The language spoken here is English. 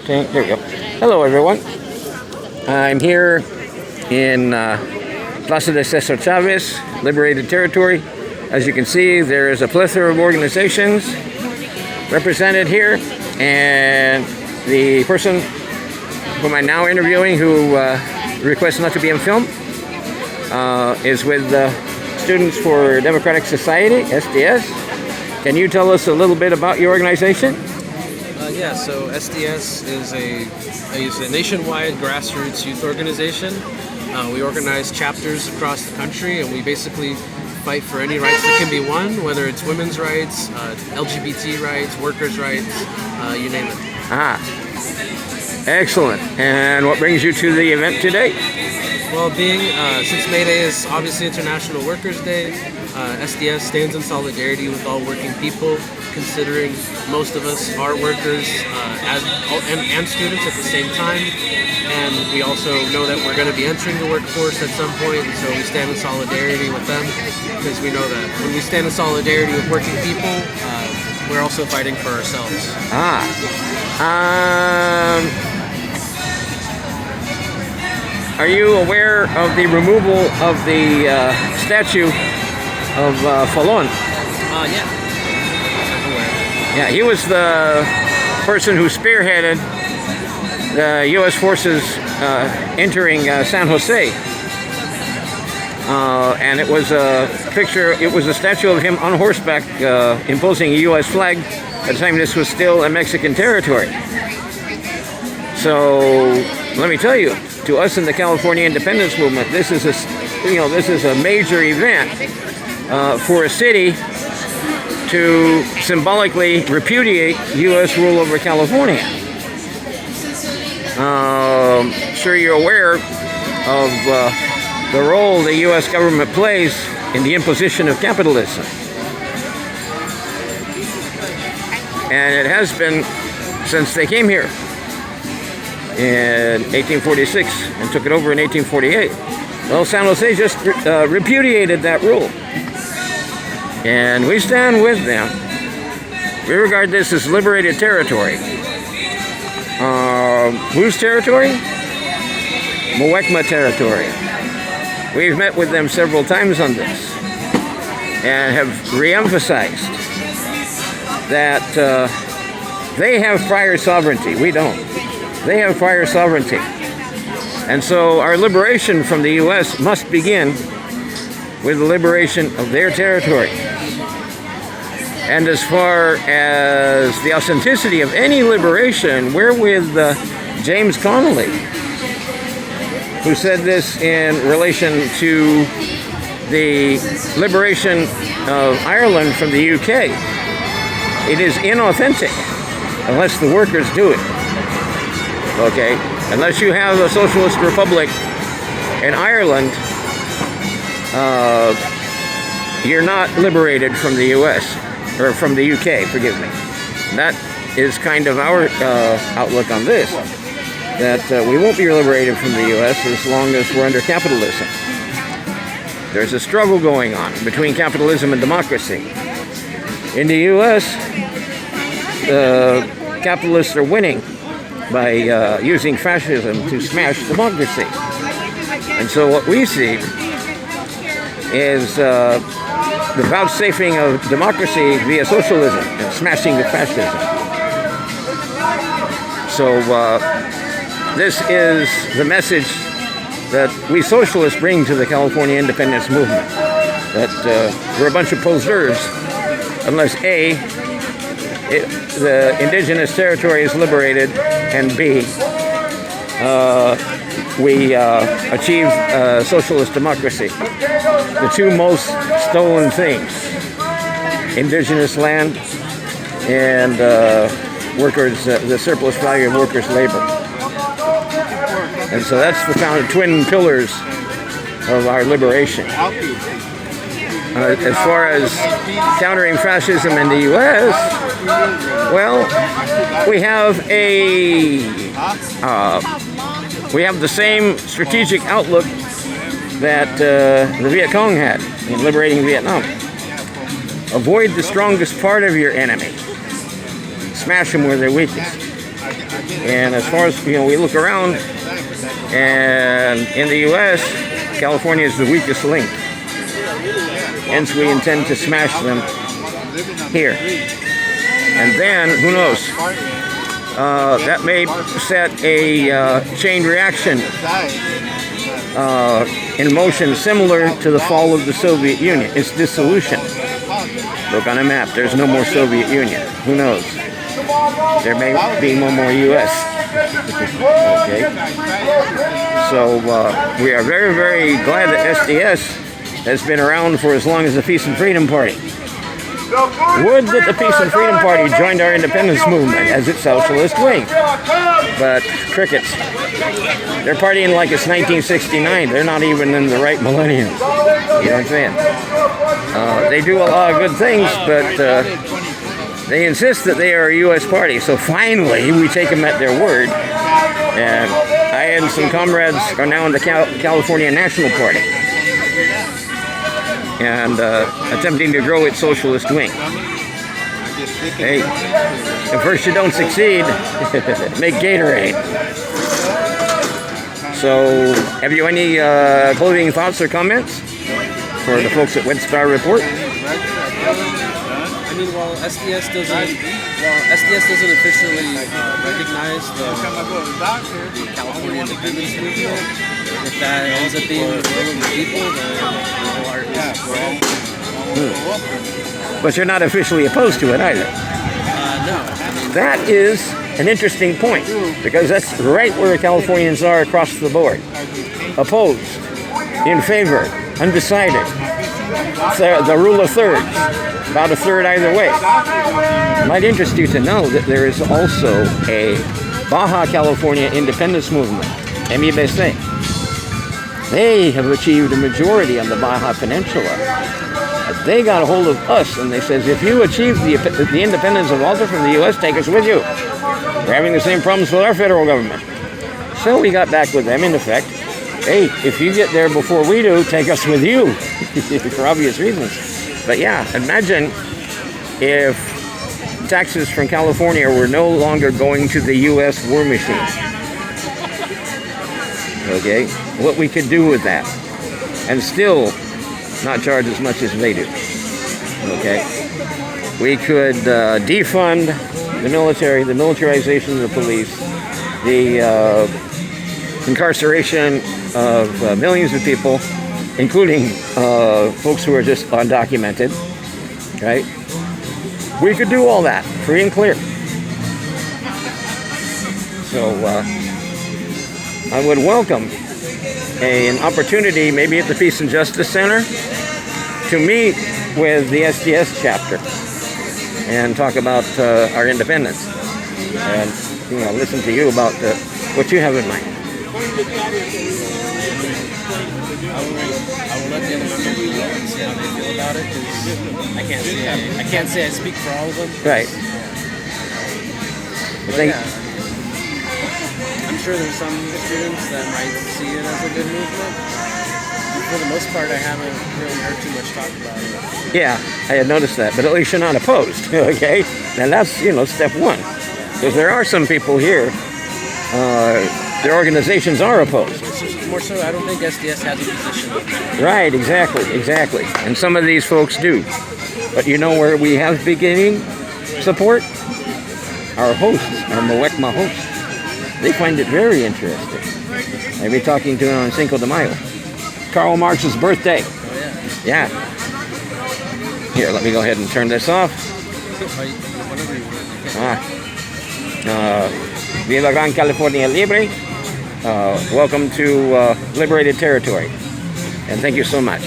Okay, there we go. Hello, everyone. I'm here in Plaza de Cesár Chávez, liberated territory. As you can see, there is a plethora of organizations represented here, and the person whom I'm now interviewing, who requests not to be on film, is with Students for Democratic Society, SDS. Can you tell us a little bit about your organization? Yeah, so SDS is a nationwide grassroots youth organization. We organize chapters across the country, and we basically fight for any rights that can be won, whether it's women's rights, LGBT rights, workers' rights, you name it. Excellent. And what brings you to the event today? Well, since May Day is obviously International Workers' Day, SDS stands in solidarity with all working people, considering most of us are workers and students at the same time. And we also know that we're going to be entering the workforce at some point, so we stand in solidarity with them, because we know that when we stand in solidarity with working people, we're also fighting for ourselves. Are you aware of the removal of the statue of Falon? Yeah. Yeah, he was the person who spearheaded the U.S. forces entering San Jose. And it was a picture, it was a statue of him on horseback imposing a U.S. flag. At the time, this was still a Mexican territory. So let me tell you, to us in the California independence movement, this is a major event for a city to symbolically repudiate U.S. rule over California. Sure, you're aware of the role the U.S. government plays in the imposition of capitalism. And it has been since they came here in 1846 and took it over in 1848. Well, San Jose just repudiated that rule. And we stand with them. We regard this as liberated territory. Whose territory? Muwekma territory. We've met with them several times on this and have re-emphasized that they have prior sovereignty. We don't. They have prior sovereignty. And so our liberation from the U.S. must begin with the liberation of their territory. And as far as the authenticity of any liberation, we're with James Connolly, who said this in relation to the liberation of Ireland from the UK. It is inauthentic unless the workers do it. Okay? Unless you have a socialist republic in Ireland, you're not liberated from the U.S., or from the UK, forgive me. That is kind of our outlook on this, that we won't be liberated from the U.S. as long as we're under capitalism. There's a struggle going on between capitalism and democracy. In the U.S., capitalists are winning by using fascism to smash democracy. And so what we see is the vouchsafing of democracy via socialism and smashing the fascism. So this is the message that we socialists bring to the California independence movement, that we're a bunch of poseurs unless A, the indigenous territory is liberated, and B, we achieve socialist democracy. The two most stolen things: indigenous land and workers, the surplus value of workers' labor. And so that's the twin pillars of our liberation. As far as countering fascism in the U.S., well, we have the same strategic outlook that the Viet Cong had in liberating Vietnam. Avoid the strongest part of your enemy. Smash them where they're weakest. And as far as, we look around, and in the U.S., California is the weakest link. Hence, we intend to smash them here. And then, who knows? That may set a chain reaction in motion similar to the fall of the Soviet Union, its dissolution. Look on a map, there's no more Soviet Union. Who knows? There may be no more U.S. Okay. So we are very, very glad that SDS has been around for as long as the Peace and Freedom Party. Would that the Peace and Freedom Party joined our independence movement as its socialist wing. But crickets. They're partying like it's 1969. They're not even in the right millennium. You know what I'm saying? They do a lot of good things, but they insist that they are a U.S. party. So finally, we take them at their word. And I and some comrades are now in the California National Party. And attempting to grow its socialist wing. Hey, if first you don't succeed, make Gatorade. So, have you any closing thoughts or comments for the folks at Wet Star Report? I mean, while SDS doesn't officially recognize the California independence movement, if that ends up being the will of the people, then we're all. But you're not officially opposed to it either. No. That is an interesting point, because that's right where Californians are across the board. Opposed, in favor, undecided. The rule of thirds, about a third either way. It might interest you to know that there is also a Baja California independence movement, MIBC. They have achieved a majority on the Baja Peninsula. They got a hold of us, and they says, if you achieve the independence of Malta from the U.S., take us with you. We're having the same problems with our federal government. So we got back with them, in effect. Hey, if you get there before we do, take us with you, for obvious reasons. But yeah, imagine if taxes from California were no longer going to the U.S. war machine. Okay, what we could do with that, and still not charge as much as they do. Okay, we could defund the military, the militarization of the police, the incarceration of millions of people, including folks who are just undocumented. Right? We could do all that free and clear. So I would welcome an opportunity, maybe at the Peace and Justice Center, to meet with the SDS chapter and talk about our independence, and listen to you about what you have in mind. I will let the other members know and see how they feel about it, because I can't say I speak for all of them. Right. I'm sure there's some students that might see it as a good movement. For the most part, I haven't really heard too much talk about it. Yeah, I had noticed that, but at least you're not opposed, okay? And that's, step one. Because there are some people here, their organizations are opposed. More so, I don't think SDS has a position. Right, exactly. And some of these folks do. But you know where we have beginning support? Our hosts, our Muwekma hosts. They find it very interesting. I'll be talking to them on Cinco de Mayo. Karl Marx's birthday. Oh, yeah. Here, let me go ahead and turn this off. Viva Gran California Libre. Welcome to liberated territory. And thank you so much.